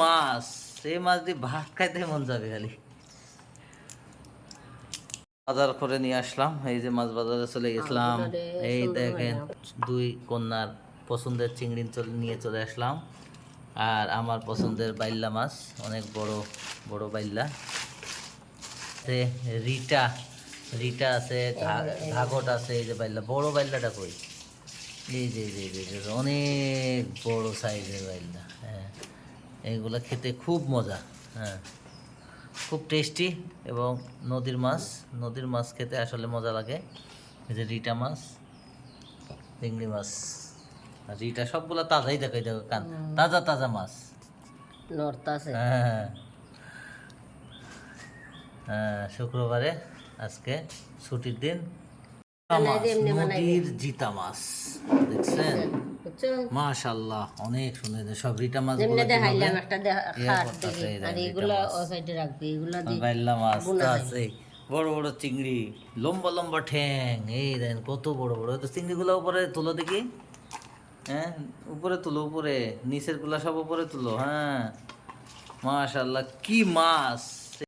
মাছ, এই মাছ দিয়ে ভাত খাইতে মন যাবে খালি। বাজার করে নিয়ে আসলাম, এই যে মাছ বাজারে চলে গেছিলাম। এই দেখেন দুই কন্যার পছন্দের চিংড়ি নিয়ে চলে আসলাম, আর আমার পছন্দের বাইল্লা মাছ, অনেক বড় বড় বাইল্লা। রিটা রিটা আছে, ঘাগট আছে। এই যে বাইল্লা, বড় বাইল্লাটা কই? এই যে অনেক বড় সাইজের বাইল্লা। হ্যাঁ, এইগুলো খেতে খুব মজা। হ্যাঁ, খুব টেস্টি। এবং নদীর মাছ খেতে আসলে মজা লাগে। এই যে রিটা মাছ, চিংড়ি মাছ, আর রিটা সবগুলো তাজাই দেখাই, দেখো কান তাজা তাজা মাছ। হ্যাঁ হ্যাঁ, শুক্রবারে আজকে ছুটির দিন। নদীর জিতা মাছ দেখছেন, মাশাআল্লাহ অনেক সুন্দর। সব রিটা মাছ বাইল্লা মাছ আছে, বড় বড় চিংড়ি, লম্বা লম্বা ঠ্যাং। এই দেখেন কত বড় বড়। তো চিংড়িগুলো উপরে তুলো দেখি। হ্যাঁ, উপরে তুলো, উপরে নিচের গুলা সব উপরে তুলো। হ্যাঁ, মাশাআল্লাহ কি মাছ।